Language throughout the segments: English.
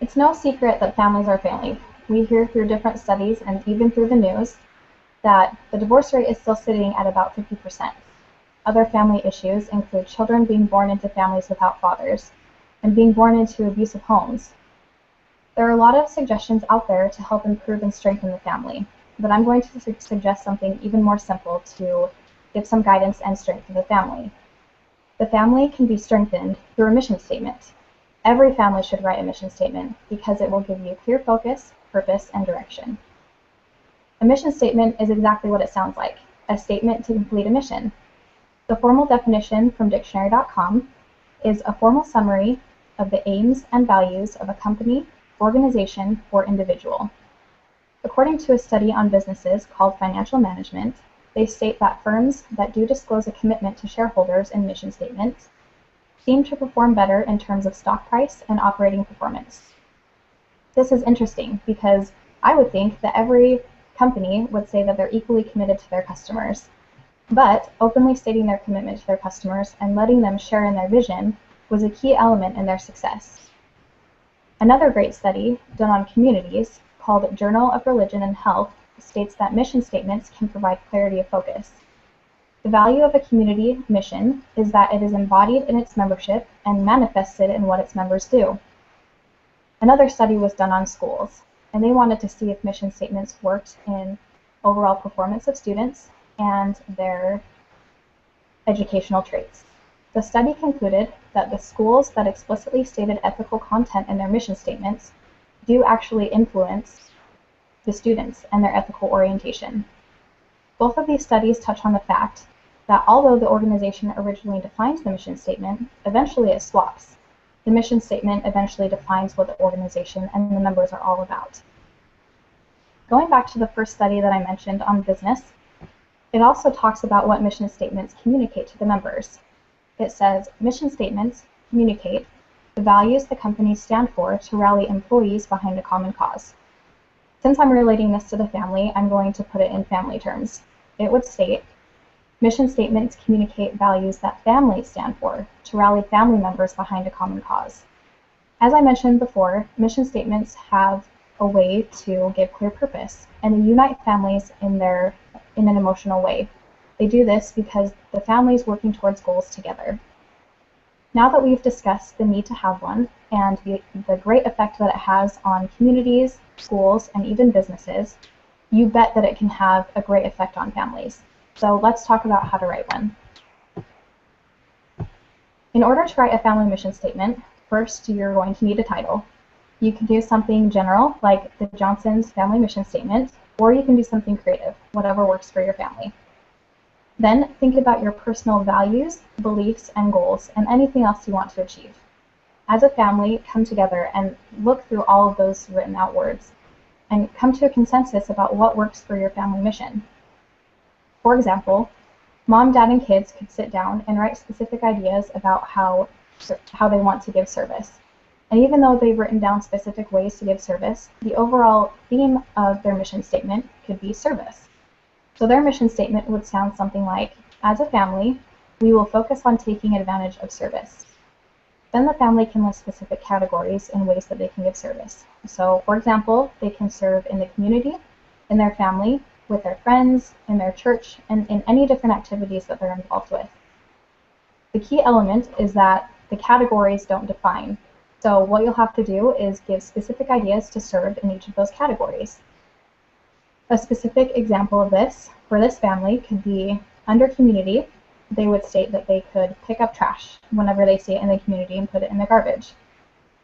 It's no secret that families are failing. We hear through different studies and even through the news that the divorce rate is still sitting at about 50%. Other family issues include children being born into families without fathers and being born into abusive homes. There are a lot of suggestions out there to help improve and strengthen the family, but I'm going to suggest something even more simple to give some guidance and strength to the family. The family can be strengthened through a mission statement. Every family should write a mission statement because it will give you clear focus, purpose, and direction. A mission statement is exactly what it sounds like, a statement to complete a mission. The formal definition from dictionary.com is a formal summary of the aims and values of a company, organization, or individual. According to a study on businesses called Financial Management, they state that firms that do disclose a commitment to shareholders in mission statements seem to perform better in terms of stock price and operating performance. This is interesting because I would think that every company would say that they're equally committed to their customers, but openly stating their commitment to their customers and letting them share in their vision was a key element in their success. Another great study done on communities called Journal of Religion and Health states that mission statements can provide clarity of focus. The value of a community mission is that it is embodied in its membership and manifested in what its members do. Another study was done on schools, and they wanted to see if mission statements worked in overall performance of students and their educational traits. The study concluded that the schools that explicitly stated ethical content in their mission statements do actually influence the students and their ethical orientation. Both of these studies touch on the fact that although the organization originally defines the mission statement, eventually it swaps. The mission statement eventually defines what the organization and the members are all about. Going back to the first study that I mentioned on business, it also talks about what mission statements communicate to the members. It says, mission statements communicate the values the companies stand for to rally employees behind a common cause. Since I'm relating this to the family, I'm going to put it in family terms. It would state, mission statements communicate values that families stand for to rally family members behind a common cause. As I mentioned before, mission statements have a way to give clear purpose and they unite families in an emotional way. They do this because the family is working towards goals together. Now that we've discussed the need to have one and the great effect that it has on communities, schools, and even businesses, you bet that it can have a great effect on families. So let's talk about how to write one. In order to write a family mission statement, first you're going to need a title. You can do something general like the Johnson's Family Mission Statement, or you can do something creative, whatever works for your family. Then think about your personal values, beliefs, and goals, and anything else you want to achieve. As a family, come together and look through all of those written out words and come to a consensus about what works for your family mission. For example, mom, dad, and kids could sit down and write specific ideas about how they want to give service. And even though they've written down specific ways to give service, the overall theme of their mission statement could be service. So their mission statement would sound something like, as a family, we will focus on taking advantage of service. Then the family can list specific categories and ways that they can give service. So, for example, they can serve in the community, in their family, with their friends, in their church, and in any different activities that they're involved with. The key element is that the categories don't define. So what you'll have to do is give specific ideas to serve in each of those categories. A specific example of this for this family could be under community. They would state that they could pick up trash whenever they see it in the community and put it in the garbage.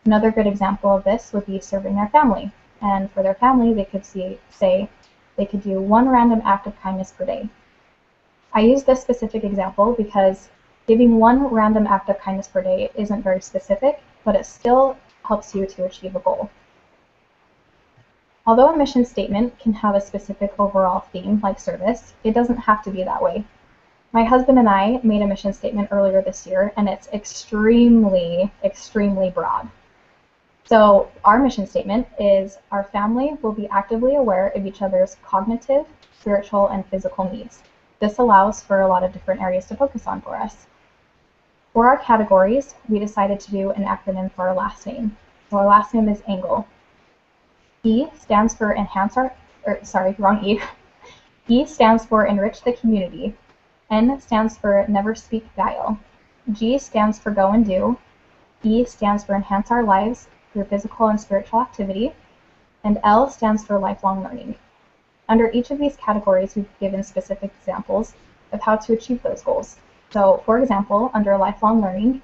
Another good example of this would be serving their family. And for their family, they could say they could do one random act of kindness per day. I use this specific example because giving one random act of kindness per day isn't very specific, but it still helps you to achieve a goal. Although a mission statement can have a specific overall theme, like service, it doesn't have to be that way. My husband and I made a mission statement earlier this year, and it's extremely, extremely broad. So our mission statement is, our family will be actively aware of each other's cognitive, spiritual, and physical needs. This allows for a lot of different areas to focus on for us. For our categories, we decided to do an acronym for our last name. So our last name is Engel. E stands for wrong E. E stands for enrich the community. N stands for never speak guile. G stands for go and do. E stands for enhance our lives through physical and spiritual activity. And L stands for lifelong learning. Under each of these categories, we've given specific examples of how to achieve those goals. So, for example, under lifelong learning,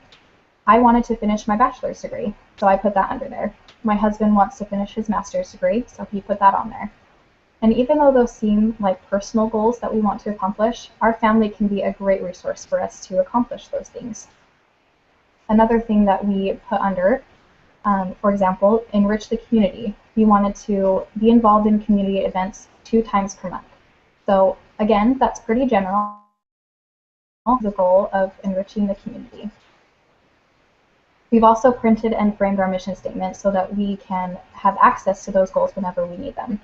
I wanted to finish my bachelor's degree, so I put that under there. My husband wants to finish his master's degree, so he put that on there. And even though those seem like personal goals that we want to accomplish, our family can be a great resource for us to accomplish those things. Another thing that we put under, for example, enrich the community. We wanted to be involved in community events 2 times per month. So again, that's pretty general, the goal of enriching the community. We've also printed and framed our mission statement so that we can have access to those goals whenever we need them.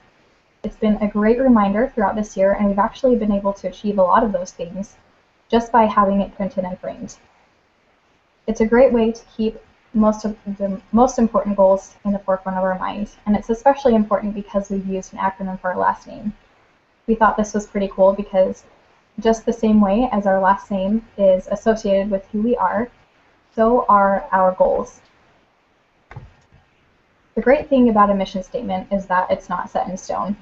It's been a great reminder throughout this year, and we've actually been able to achieve a lot of those things just by having it printed and framed. It's a great way to keep most of the most important goals in the forefront of our mind, and it's especially important because we've used an acronym for our last name. We thought this was pretty cool because just the same way as our last name is associated with who we are, so are our goals. The great thing about a mission statement is that it's not set in stone.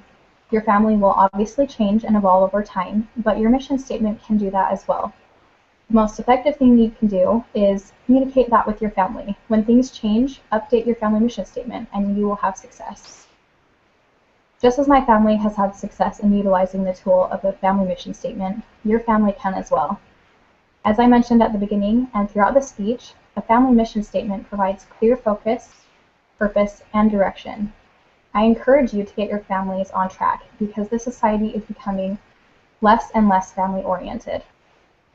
Your family will obviously change and evolve over time, but your mission statement can do that as well. The most effective thing you can do is communicate that with your family. When things change, update your family mission statement and you will have success. Just as my family has had success in utilizing the tool of a family mission statement, your family can as well. As I mentioned at the beginning and throughout the speech, a family mission statement provides clear focus, purpose, and direction. I encourage you to get your families on track because this society is becoming less and less family-oriented.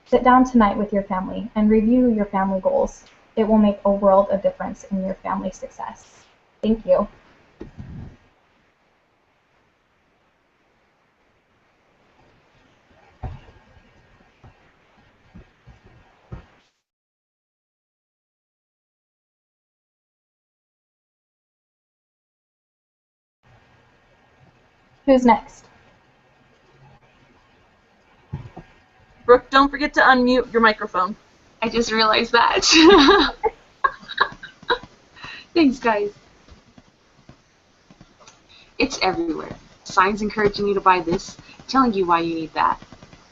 Sit down tonight with your family and review your family goals. It will make a world of difference in your family success. Thank you. Who's next? Brooke, don't forget to unmute your microphone. I just realized that. Thanks, guys. It's everywhere. Signs encouraging you to buy this, telling you why you need that.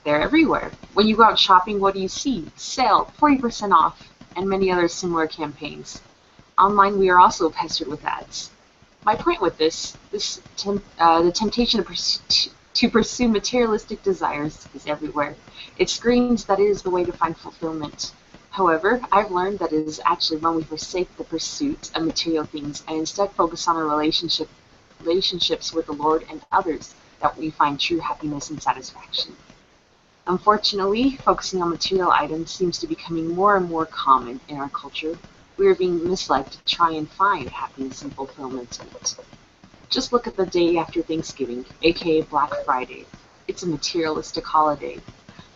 They're everywhere. When you go out shopping, what do you see? Sale, 40% off, and many other similar campaigns. Online, we are also pestered with ads. My point with the temptation to pursue materialistic desires is everywhere. It screams that it is the way to find fulfillment. However, I've learned that it is actually when we forsake the pursuit of material things and instead focus on our relationships with the Lord and others that we find true happiness and satisfaction. Unfortunately, focusing on material items seems to be becoming more and more common in our culture. We are being misled to try and find happiness and fulfillment in it. Just look at the day after Thanksgiving, aka Black Friday. It's a materialistic holiday.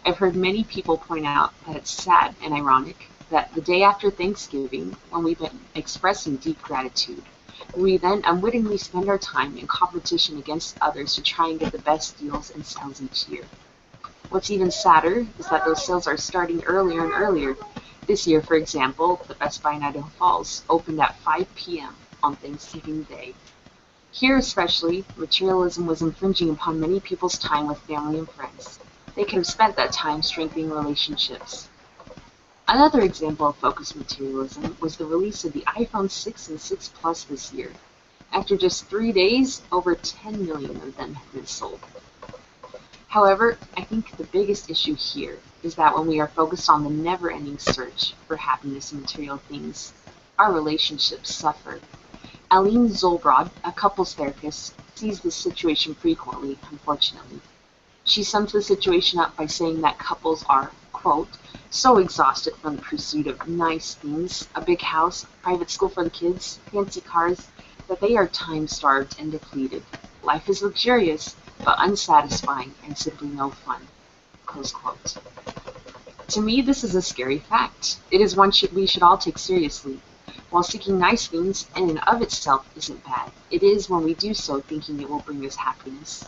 I've heard many people point out that it's sad and ironic that the day after Thanksgiving, when we've been expressing deep gratitude, we then unwittingly spend our time in competition against others to try and get the best deals and sales each year. What's even sadder is that those sales are starting earlier and earlier. This year, for example, the Best Buy in Idaho Falls opened at 5 p.m. on Thanksgiving Day. Here especially, materialism was infringing upon many people's time with family and friends. They could have spent that time strengthening relationships. Another example of focused materialism was the release of the iPhone 6 and 6 Plus this year. After just 3 days, over 10 million of them have been sold. However, I think the biggest issue here is that when we are focused on the never-ending search for happiness in material things, our relationships suffer. Aline Zolbrod, a couples therapist, sees this situation frequently, unfortunately. She sums the situation up by saying that couples are, quote, so exhausted from the pursuit of nice things, a big house, private school for the kids, fancy cars, that they are time-starved and depleted. Life is luxurious, but unsatisfying and simply no fun, close quote. To me, this is a scary fact. It is one we should all take seriously. While seeking nice things in and of itself isn't bad, it is when we do so thinking it will bring us happiness.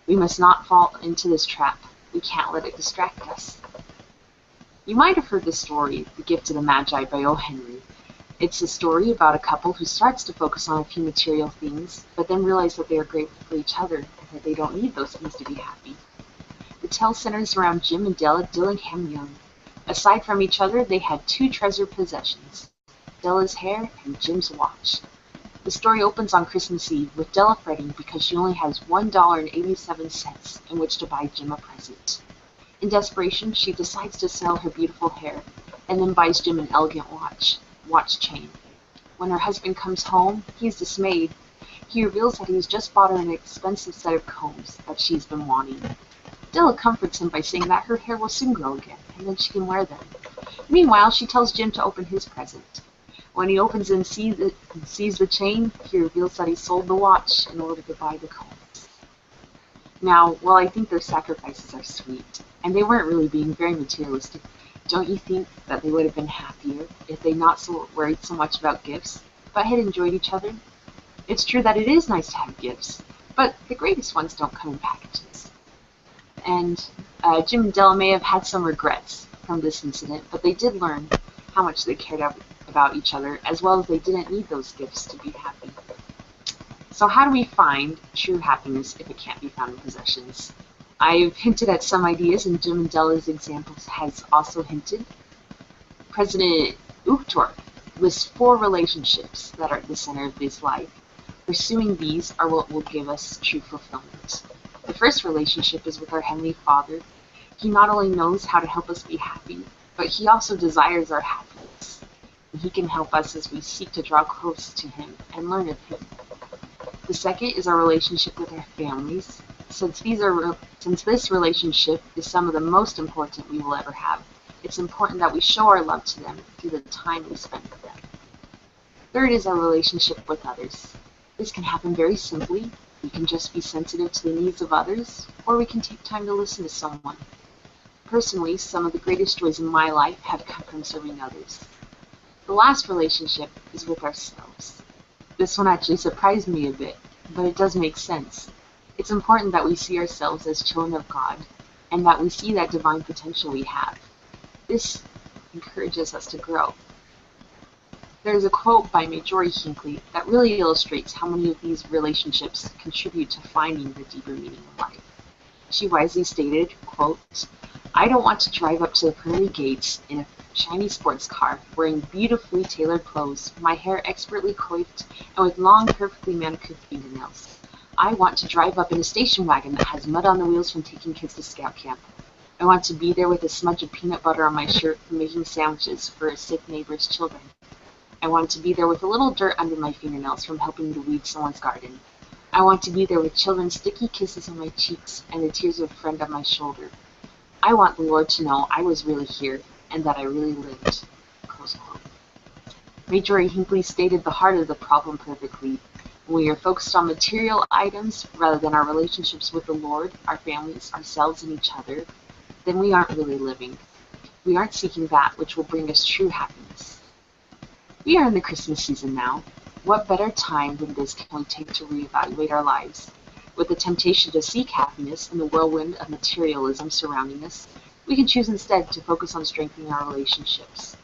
We must not fall into this trap. We can't let it distract us. You might have heard the story, The Gift of the Magi by O. Henry. It's a story about a couple who starts to focus on a few material things, but then realize that they are grateful for each other and that they don't need those things to be happy. The tale centers around Jim and Della Dillingham Young. Aside from each other, they had two treasured possessions, Della's hair and Jim's watch. The story opens on Christmas Eve with Della fretting because she only has $1.87 in which to buy Jim a present. In desperation, she decides to sell her beautiful hair and then buys Jim an elegant watch chain. When her husband comes home, he is dismayed. He reveals that he's just bought her an expensive set of combs that she's been wanting. Della comforts him by saying that her hair will soon grow again, and then she can wear them. Meanwhile, she tells Jim to open his present. When he opens and sees the chain, he reveals that he sold the watch in order to buy the combs. Now, while I think their sacrifices are sweet, and they weren't really being very materialistic, don't you think that they would have been happier if they not so worried so much about gifts, but had enjoyed each other? It's true that it is nice to have gifts, but the greatest ones don't come in packages. And Jim and Della may have had some regrets from this incident, but they did learn how much they cared about each other, as well as they didn't need those gifts to be happy. So how do we find true happiness if it can't be found in possessions? I've hinted at some ideas, and Jim and Della's examples has also hinted. President Uchtdorf lists 4 relationships that are at the center of this life. Pursuing these are what will give us true fulfillment. The first relationship is with our Heavenly Father. He not only knows how to help us be happy, but He also desires our happiness. And He can help us as we seek to draw close to Him and learn of Him. The second is our relationship with our families. Since this relationship is some of the most important we will ever have, it's important that we show our love to them through the time we spend with them. Third is our relationship with others. This can happen very simply. We can just be sensitive to the needs of others, or we can take time to listen to someone. Personally, some of the greatest joys in my life have come from serving others. The last relationship is with ourselves. This one actually surprised me a bit, but it does make sense. It's important that we see ourselves as children of God, and that we see that divine potential we have. This encourages us to grow. There's a quote by Marjorie Hinckley that really illustrates how many of these relationships contribute to finding the deeper meaning of life. She wisely stated, quote, "I don't want to drive up to the pearly gates in a shiny sports car, wearing beautifully tailored clothes, my hair expertly coiffed, and with long, perfectly manicured fingernails. I want to drive up in a station wagon that has mud on the wheels from taking kids to scout camp. I want to be there with a smudge of peanut butter on my shirt from making sandwiches for a sick neighbor's children. I want to be there with a little dirt under my fingernails from helping to weed someone's garden. I want to be there with children's sticky kisses on my cheeks and the tears of a friend on my shoulder. I want the Lord to know I was really here and that I really lived." Close quote. Marjorie Hinckley stated the heart of the problem perfectly. When we are focused on material items rather than our relationships with the Lord, our families, ourselves, and each other, then we aren't really living. We aren't seeking that which will bring us true happiness. We are in the Christmas season now. What better time than this can we take to reevaluate our lives? With the temptation to seek happiness in the whirlwind of materialism surrounding us, we can choose instead to focus on strengthening our relationships.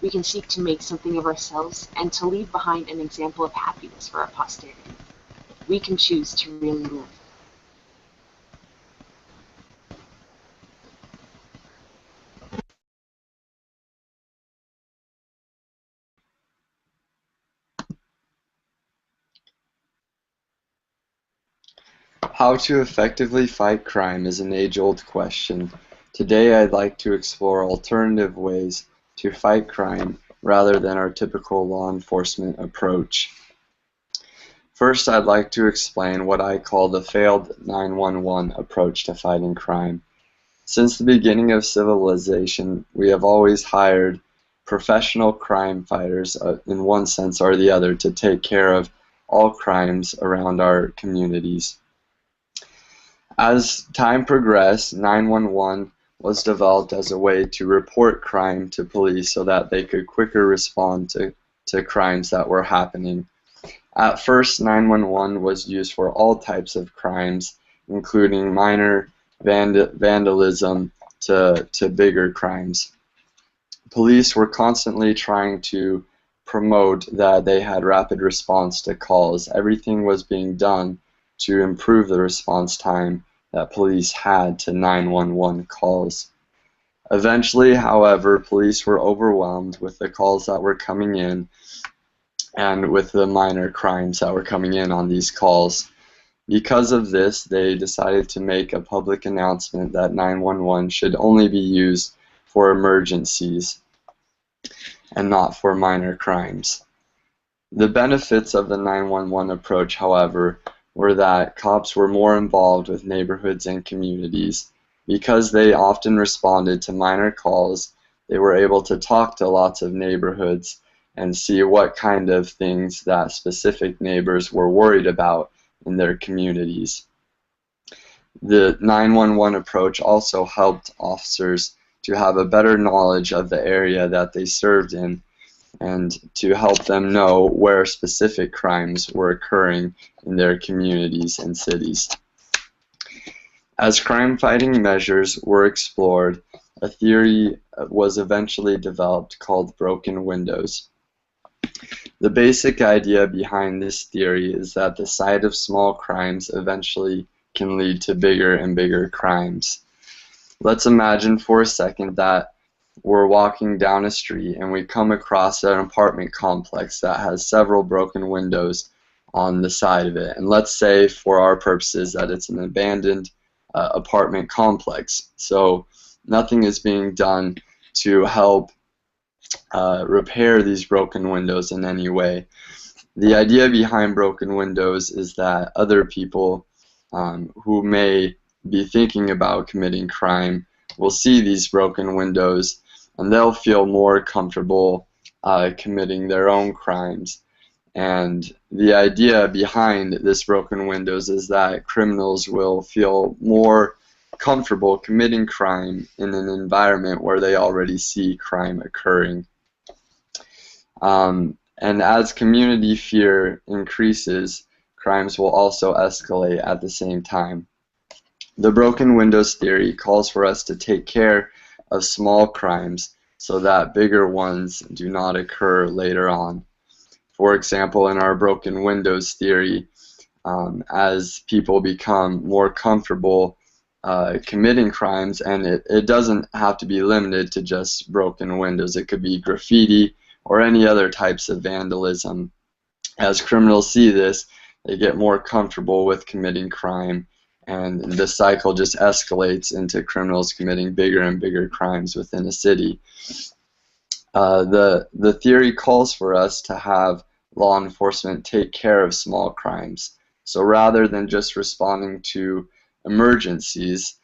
We can seek to make something of ourselves and to leave behind an example of happiness for our posterity. We can choose to really live. How to effectively fight crime is an age-old question. Today I'd like to explore alternative ways to fight crime rather than our typical law enforcement approach. First, I'd like to explain what I call the failed 911 approach to fighting crime. Since the beginning of civilization, we have always hired professional crime fighters in one sense or the other to take care of all crimes around our communities. As time progressed, 911 was developed as a way to report crime to police so that they could quicker respond to to crimes that were happening. At first, 911 was used for all types of crimes, including minor vandalism to bigger crimes. Police were constantly trying to promote that they had rapid response to calls. Everything was being done to improve the response time that police had to 911 calls. Eventually, however, police were overwhelmed with the calls that were coming in and with the minor crimes that were coming in on these calls. Because of this, they decided to make a public announcement that 911 should only be used for emergencies and not for minor crimes. The benefits of the 911 approach, however, were that cops were more involved with neighborhoods and communities. Because they often responded to minor calls, they were able to talk to lots of neighborhoods and see what kind of things that specific neighbors were worried about in their communities. The 911 approach also helped officers to have a better knowledge of the area that they served in and to help them know where specific crimes were occurring in their communities and cities. As crime-fighting measures were explored, a theory was eventually developed called broken windows. The basic idea behind this theory is that the sight of small crimes eventually can lead to bigger and bigger crimes. Let's imagine for a second that we're walking down a street and we come across an apartment complex that has several broken windows on the side of it. And let's say, for our purposes, that it's an abandoned apartment complex. So nothing is being done to help repair these broken windows in any way. The idea behind broken windows is that other people who may be thinking about committing crime will see these broken windows and they'll feel more comfortable committing their own crimes. And the idea behind this broken windows is that criminals will feel more comfortable committing crime in an environment where they already see crime occurring. And as community fear increases, crimes will also escalate at the same time. The broken windows theory calls for us to take care of small crimes so that bigger ones do not occur later on. For example, in our broken windows theory, as people become more comfortable committing crimes, and it doesn't have to be limited to just broken windows. It could be graffiti or any other types of vandalism. As criminals see this, they get more comfortable with committing crime, and the cycle just escalates into criminals committing bigger and bigger crimes within a city. The theory calls for us to have law enforcement take care of small crimes. So rather than just responding to emergencies,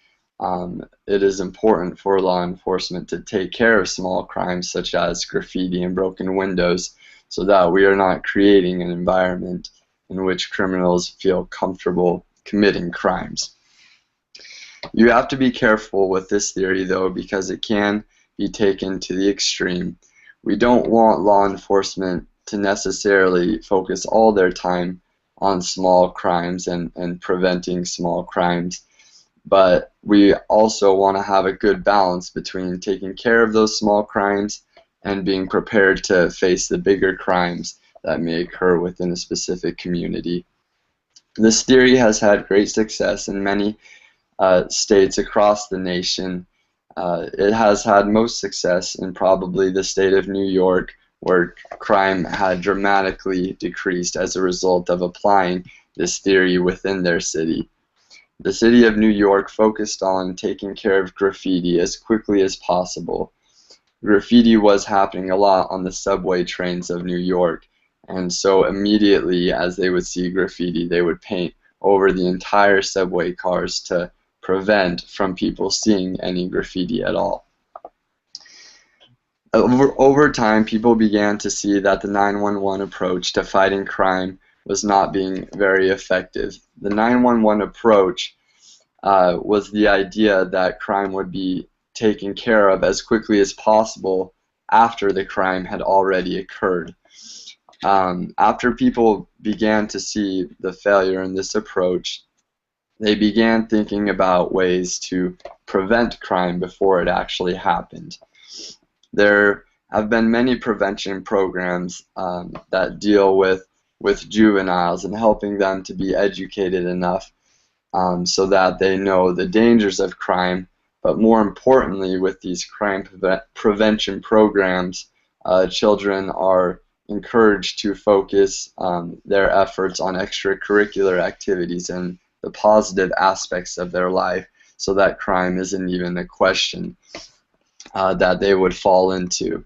it is important for law enforcement to take care of small crimes such as graffiti and broken windows so that we are not creating an environment in which criminals feel comfortable committing crimes. You have to be careful with this theory, though, because it can be taken to the extreme. We don't want law enforcement to necessarily focus all their time on small crimes and preventing small crimes, but we also want to have a good balance between taking care of those small crimes and being prepared to face the bigger crimes that may occur within a specific community. This theory has had great success in many states across the nation. It has had most success in probably the state of New York, where crime had dramatically decreased as a result of applying this theory within their city. The city of New York focused on taking care of graffiti as quickly as possible. Graffiti was happening a lot on the subway trains of New York, and so immediately as they would see graffiti, they would paint over the entire subway cars to prevent from people seeing any graffiti at all. Over time, people began to see that the 911 approach to fighting crime was not being very effective. The 911 approach was the idea that crime would be taken care of as quickly as possible after the crime had already occurred. After people began to see the failure in this approach, they began thinking about ways to prevent crime before it actually happened. There have been many prevention programs that deal with juveniles and helping them to be educated enough so that they know the dangers of crime. But more importantly, with these crime prevention programs, children are encouraged to focus their efforts on extracurricular activities and the positive aspects of their life, so that crime isn't even a question that they would fall into.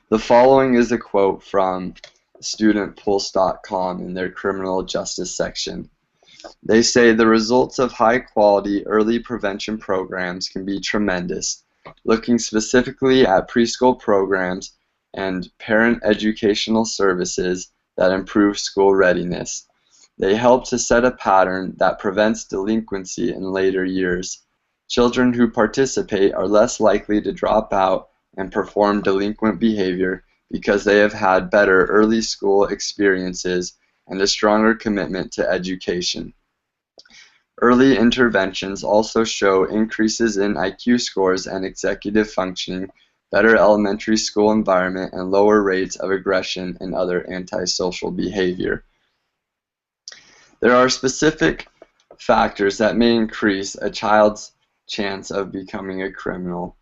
The following is a quote from studentpulse.com in their criminal justice section. They say the results of high-quality early prevention programs can be tremendous. Looking specifically at preschool programs and parent educational services that improve school readiness, they help to set a pattern that prevents delinquency in later years. Children who participate are less likely to drop out and perform delinquent behavior because they have had better early school experiences and a stronger commitment to education. Early interventions also show increases in IQ scores and executive functioning, better elementary school environment, and lower rates of aggression and other antisocial behavior. There are specific factors that may increase a child's chance of becoming a criminal.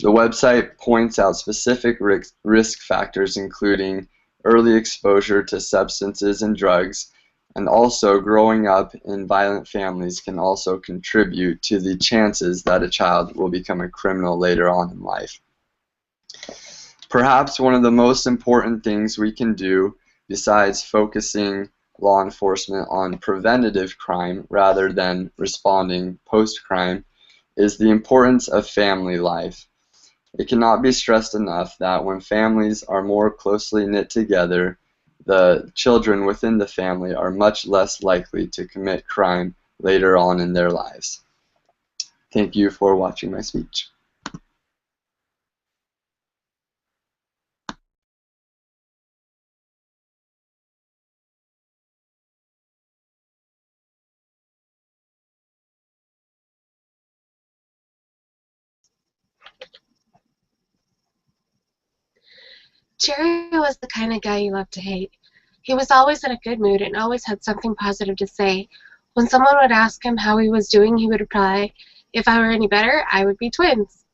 The website points out specific risk factors, including early exposure to substances and drugs, and also growing up in violent families can also contribute to the chances that a child will become a criminal later on in life. Perhaps one of the most important things we can do, besides focusing law enforcement on preventative crime rather than responding post-crime, is the importance of family life. It cannot be stressed enough that when families are more closely knit together, the children within the family are much less likely to commit crime later on in their lives. Thank you for watching my speech. Jerry was the kind of guy you love to hate. He was always in a good mood and always had something positive to say. When someone would ask him how he was doing, he would reply, "If I were any better, I would be twins."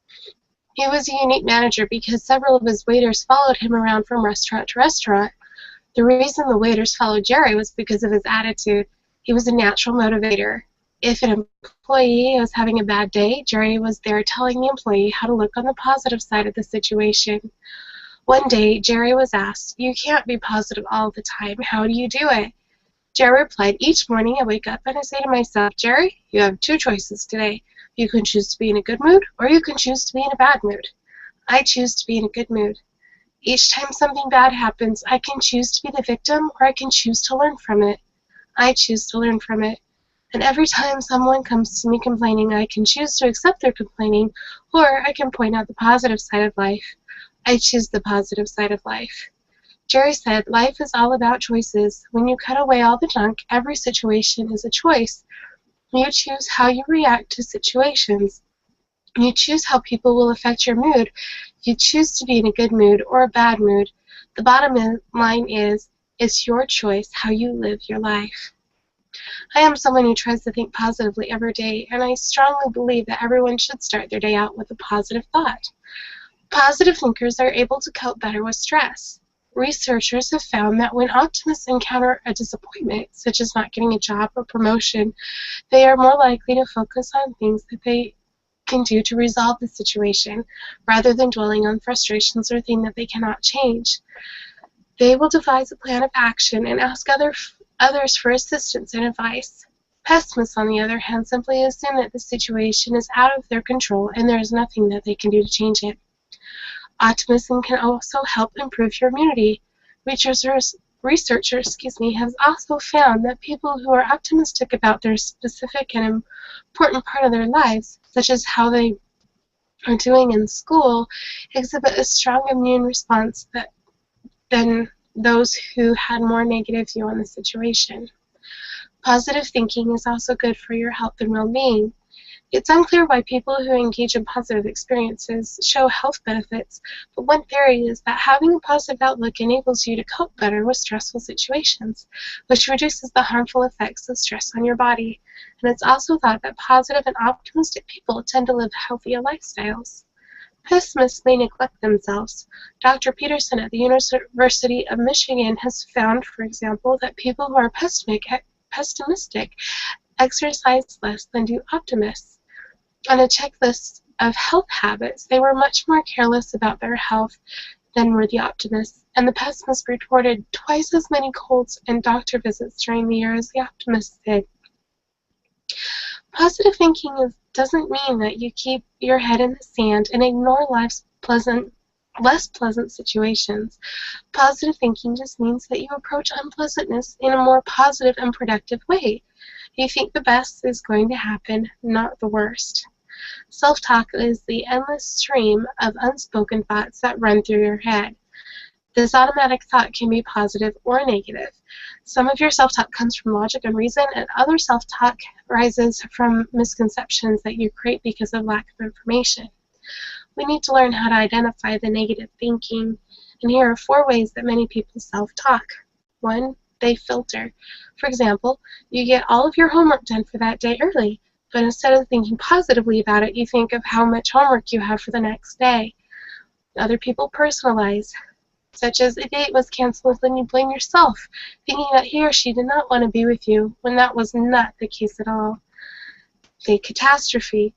He was a unique manager because several of his waiters followed him around from restaurant to restaurant. The reason the waiters followed Jerry was because of his attitude. He was a natural motivator. If an employee was having a bad day, Jerry was there telling the employee how to look on the positive side of the situation. One day, Jerry was asked, "You can't be positive all the time. How do you do it?" Jerry replied, "Each morning I wake up and I say to myself, Jerry, you have two choices today. You can choose to be in a good mood or you can choose to be in a bad mood. I choose to be in a good mood. Each time something bad happens, I can choose to be the victim or I can choose to learn from it. I choose to learn from it. And every time someone comes to me complaining, I can choose to accept their complaining or I can point out the positive side of life. I choose the positive side of life." Jerry said, "Life is all about choices. When you cut away all the junk, every situation is a choice. You choose how you react to situations. You choose how people will affect your mood. You choose to be in a good mood or a bad mood. The bottom line is, it's your choice how you live your life." I am someone who tries to think positively every day, and I strongly believe that everyone should start their day out with a positive thought. Positive thinkers are able to cope better with stress. Researchers have found that when optimists encounter a disappointment, such as not getting a job or promotion, they are more likely to focus on things that they can do to resolve the situation, rather than dwelling on frustrations or things that they cannot change. They will devise a plan of action and ask others for assistance and advice. Pessimists, on the other hand, simply assume that the situation is out of their control and there is nothing that they can do to change it. Optimism can also help improve your immunity. Researchers have also found that people who are optimistic about their specific and important part of their lives, such as how they are doing in school, exhibit a strong immune response than those who had more negative view on the situation. Positive thinking is also good for your health and well-being. It's unclear why people who engage in positive experiences show health benefits, but one theory is that having a positive outlook enables you to cope better with stressful situations, which reduces the harmful effects of stress on your body. And it's also thought that positive and optimistic people tend to live healthier lifestyles. Pessimists may neglect themselves. Dr. Peterson at the University of Michigan has found, for example, that people who are pessimistic exercise less than do optimists. On a checklist of health habits, they were much more careless about their health than were the optimists, and the pessimists reported twice as many colds and doctor visits during the year as the optimists did. Positive thinking doesn't mean that you keep your head in the sand and ignore life's less pleasant situations. Positive thinking just means that you approach unpleasantness in a more positive and productive way. You think the best is going to happen, not the worst. Self-talk is the endless stream of unspoken thoughts that run through your head. This automatic thought can be positive or negative. Some of your self-talk comes from logic and reason, and other self-talk arises from misconceptions that you create because of lack of information. We need to learn how to identify the negative thinking, and here are 4 ways that many people self-talk. 1, they filter. For example, you get all of your homework done for that day early, but instead of thinking positively about it, you think of how much homework you have for the next day. Other people personalize, such as a date was canceled, then you blame yourself, thinking that he or she did not want to be with you, when that was not the case at all. They catastrophe.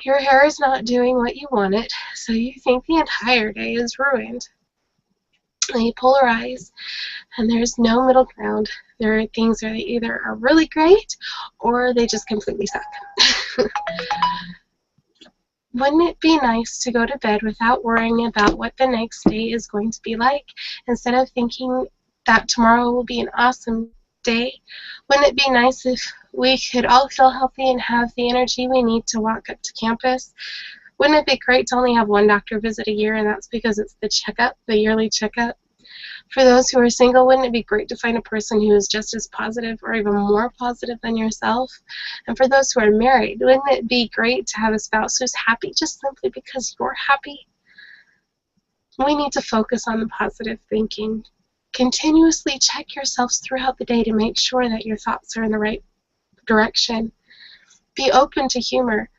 Your hair is not doing what you want it, so you think the entire day is ruined. They polarize, and there's no middle ground. There are things that either are really great or they just completely suck. Wouldn't it be nice to go to bed without worrying about what the next day is going to be like, instead of thinking that tomorrow will be an awesome day? Wouldn't it be nice if we could all feel healthy and have the energy we need to walk up to campus? Wouldn't it be great to only have 1 doctor visit a year, and that's because it's the checkup, the yearly checkup? For those who are single, wouldn't it be great to find a person who is just as positive or even more positive than yourself? And for those who are married, wouldn't it be great to have a spouse who's happy just simply because you're happy? We need to focus on the positive thinking. Continuously check yourselves throughout the day to make sure that your thoughts are in the right direction. Be open to humor.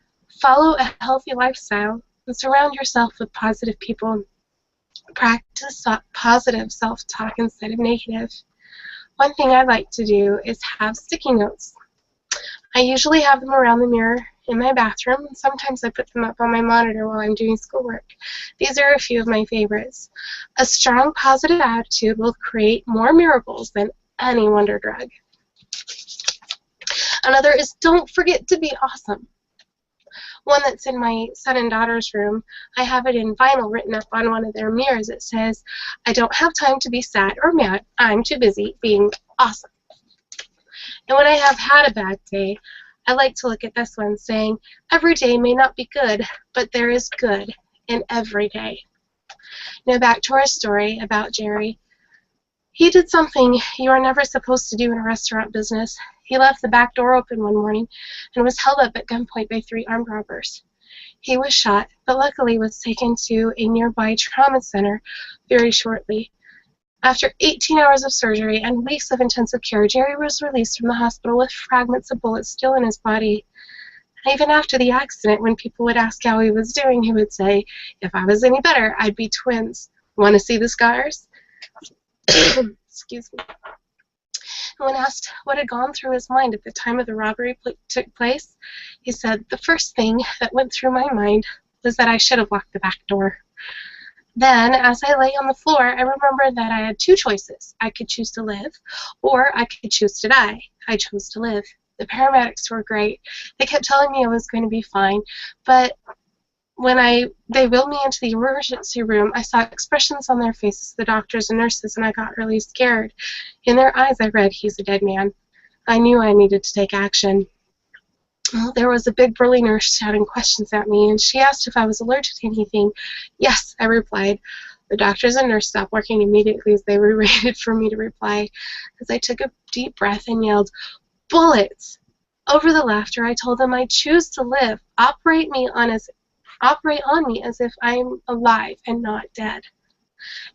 Follow a healthy lifestyle and surround yourself with positive people. Practice positive self-talk instead of negative. One thing I like to do is have sticky notes. I usually have them around the mirror in my bathroom, and sometimes I put them up on my monitor while I'm doing schoolwork. These are a few of my favorites. A strong positive attitude will create more miracles than any wonder drug. Another is don't forget to be awesome. One that's in my son and daughter's room, I have it in vinyl written up on one of their mirrors. It says, "I don't have time to be sad or mad. I'm too busy being awesome." And when I have had a bad day, I like to look at this one saying, "Every day may not be good, but there is good in every day." Now back to our story about Jerry. He did something you are never supposed to do in a restaurant business. He left the back door open one morning and was held up at gunpoint by 3 armed robbers. He was shot, but luckily was taken to a nearby trauma center very shortly. After 18 hours of surgery and weeks of intensive care, Jerry was released from the hospital with fragments of bullets still in his body. And even after the accident, when people would ask how he was doing, he would say, "If I was any better, I'd be twins. Want to see the scars?" Excuse me. When asked what had gone through his mind at the time of the robbery took place, he said, "The first thing that went through my mind was that I should have locked the back door. Then, as I lay on the floor, I remembered that I had 2 choices. I could choose to live, or I could choose to die. I chose to live. The paramedics were great. They kept telling me I was going to be fine, but when they wheeled me into the emergency room, I saw expressions on their faces, the doctors and nurses, and I got really scared. In their eyes, I read, 'He's a dead man.' I knew I needed to take action." Well, there was a big burly nurse shouting questions at me, and she asked if I was allergic to anything. "Yes," I replied. The doctors and nurse stopped working immediately as they were waiting for me to reply. As I took a deep breath and yelled, "Bullets!" Over the laughter, I told them I choose to live. Operate on me as if I'm alive and not dead.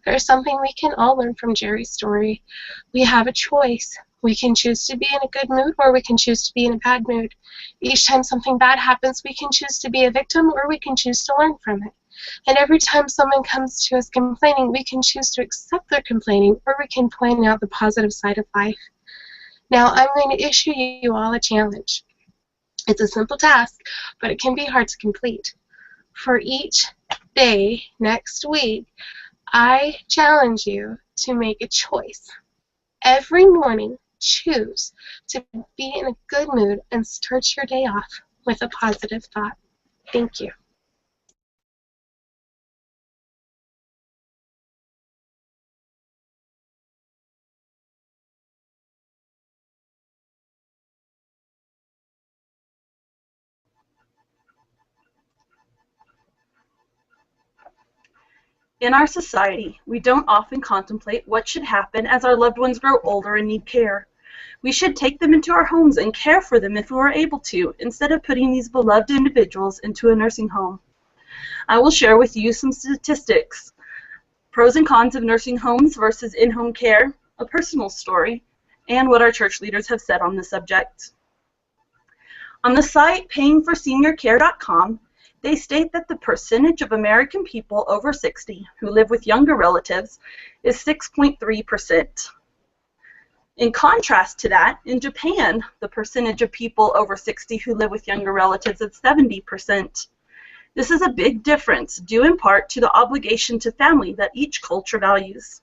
There's something we can all learn from Jerry's story. We have a choice. We can choose to be in a good mood or we can choose to be in a bad mood. Each time something bad happens, we can choose to be a victim or we can choose to learn from it. And every time someone comes to us complaining, we can choose to accept their complaining or we can point out the positive side of life. Now, I'm going to issue you all a challenge. It's a simple task, but it can be hard to complete. For each day next week, I challenge you to make a choice. Every morning, choose to be in a good mood and start your day off with a positive thought. Thank you. In our society, we don't often contemplate what should happen as our loved ones grow older and need care. We should take them into our homes and care for them if we are able to, instead of putting these beloved individuals into a nursing home. I will share with you some statistics, pros and cons of nursing homes versus in-home care, a personal story, and what our church leaders have said on the subject. On the site payingforseniorcare.com, they state that the percentage of American people over 60 who live with younger relatives is 6.3%. In contrast to that, in Japan, the percentage of people over 60 who live with younger relatives is 70%. This is a big difference, due in part to the obligation to family that each culture values.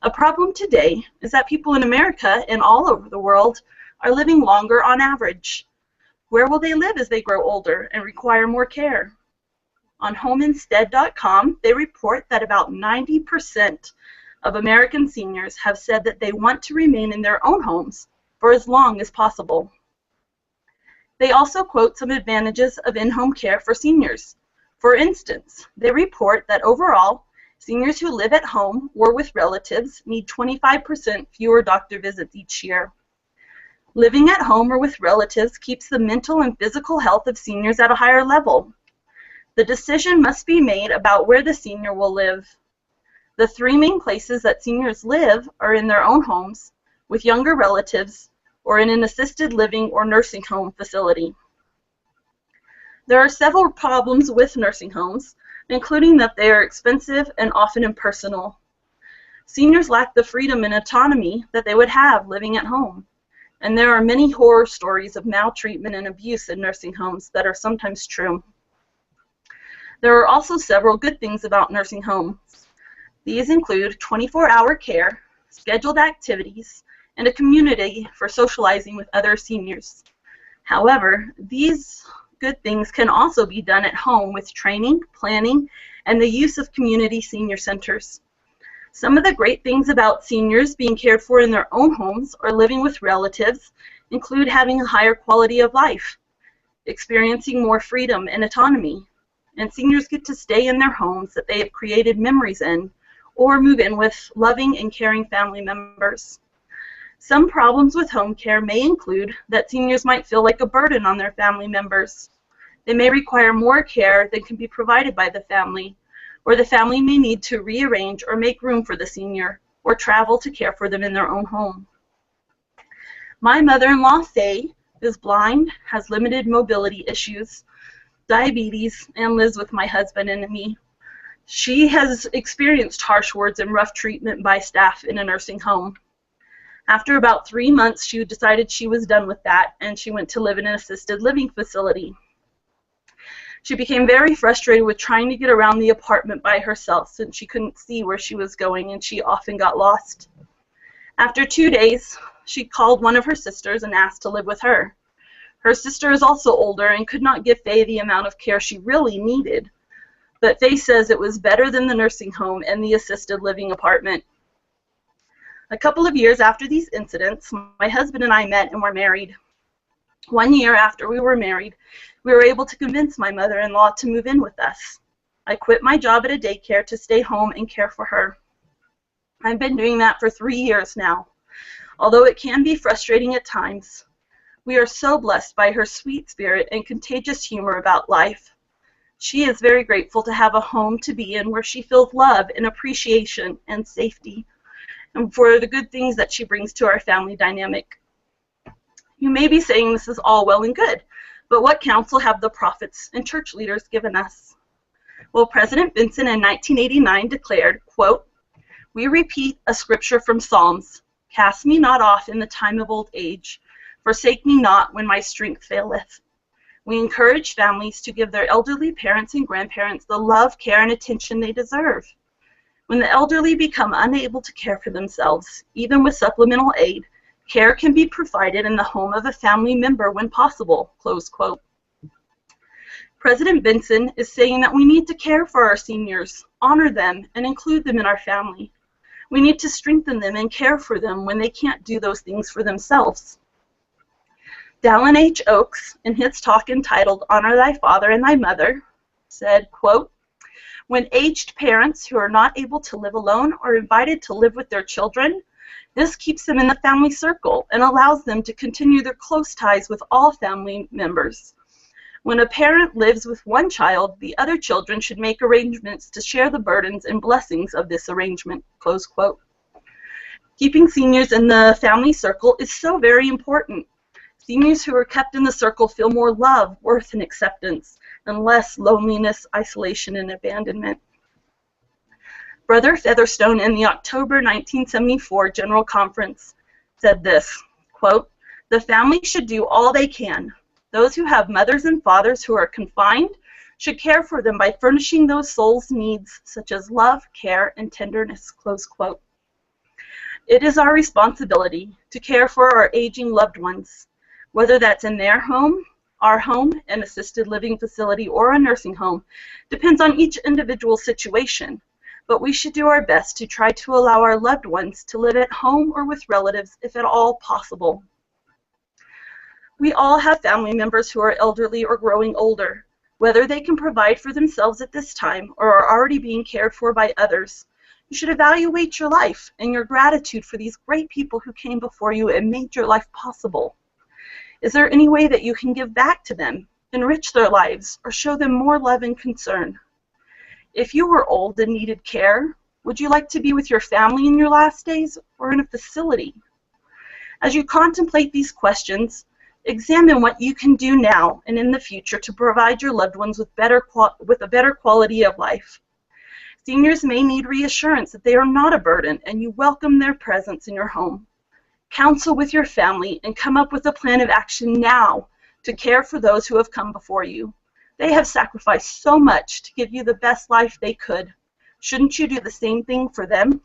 A problem today is that people in America and all over the world are living longer on average. Where will they live as they grow older and require more care? On homeinstead.com, they report that about 90% of American seniors have said that they want to remain in their own homes for as long as possible. They also quote some advantages of in-home care for seniors. For instance, they report that overall, seniors who live at home or with relatives need 25% fewer doctor visits each year. Living at home or with relatives keeps the mental and physical health of seniors at a higher level. The decision must be made about where the senior will live. The three main places that seniors live are in their own homes, with younger relatives, or in an assisted living or nursing home facility. There are several problems with nursing homes, including that they are expensive and often impersonal. Seniors lack the freedom and autonomy that they would have living at home. And there are many horror stories of maltreatment and abuse in nursing homes that are sometimes true. There are also several good things about nursing homes. These include 24-hour care, scheduled activities, and a community for socializing with other seniors. However, these good things can also be done at home with training, planning, and the use of community senior centers. Some of the great things about seniors being cared for in their own homes or living with relatives include having a higher quality of life, experiencing more freedom and autonomy, and seniors get to stay in their homes that they have created memories in, or move in with loving and caring family members. Some problems with home care may include that seniors might feel like a burden on their family members. They may require more care than can be provided by the family, or the family may need to rearrange or make room for the senior, or travel to care for them in their own home. My mother-in-law, Faye, is blind, has limited mobility issues, diabetes, and lives with my husband and me. She has experienced harsh words and rough treatment by staff in a nursing home. After about 3 months, she decided she was done with that, and she went to live in an assisted living facility. She became very frustrated with trying to get around the apartment by herself since she couldn't see where she was going and she often got lost. After 2 days, she called one of her sisters and asked to live with her. Her sister is also older and could not give Faye the amount of care she really needed, but Faye says it was better than the nursing home and the assisted living apartment. A couple of years after these incidents, my husband and I met and were married. 1 year after we were married, we were able to convince my mother-in-law to move in with us. I quit my job at a daycare to stay home and care for her. I've been doing that for 3 years now, although it can be frustrating at times. We are so blessed by her sweet spirit and contagious humor about life. She is very grateful to have a home to be in where she feels love and appreciation and safety, and for the good things that she brings to our family dynamic. You may be saying this is all well and good, but what counsel have the prophets and church leaders given us? Well, President Vinson in 1989 declared, quote, "We repeat a scripture from Psalms, cast me not off in the time of old age, forsake me not when my strength faileth." We encourage families to give their elderly parents and grandparents the love, care, and attention they deserve. When the elderly become unable to care for themselves, even with supplemental aid, care can be provided in the home of a family member when possible, close quote. President Vinson is saying that we need to care for our seniors, honor them, and include them in our family. We need to strengthen them and care for them when they can't do those things for themselves. Dallin H. Oakes, in his talk entitled "Honor Thy Father and Thy Mother," said, quote, "When aged parents who are not able to live alone are invited to live with their children, this keeps them in the family circle and allows them to continue their close ties with all family members. When a parent lives with one child, the other children should make arrangements to share the burdens and blessings of this arrangement," close quote. Keeping seniors in the family circle is so very important. Seniors who are kept in the circle feel more love, worth, and acceptance, and less loneliness, isolation, and abandonment. Brother Featherstone in the October 1974 General Conference said this, quote, "The family should do all they can. Those who have mothers and fathers who are confined should care for them by furnishing those souls' needs such as love, care, and tenderness," close quote. It is our responsibility to care for our aging loved ones, whether that's in their home, our home, an assisted living facility, or a nursing home. Depends on each individual situation, but we should do our best to try to allow our loved ones to live at home or with relatives if at all possible. We all have family members who are elderly or growing older. Whether they can provide for themselves at this time or are already being cared for by others, you should evaluate your life and your gratitude for these great people who came before you and made your life possible. Is there any way that you can give back to them, enrich their lives, or show them more love and concern? If you were old and needed care, would you like to be with your family in your last days or in a facility? As you contemplate these questions, examine what you can do now and in the future to provide your loved ones with a better quality of life. Seniors may need reassurance that they are not a burden and you welcome their presence in your home. Counsel with your family and come up with a plan of action now to care for those who have come before you. They have sacrificed so much to give you the best life they could. Shouldn't you do the same thing for them?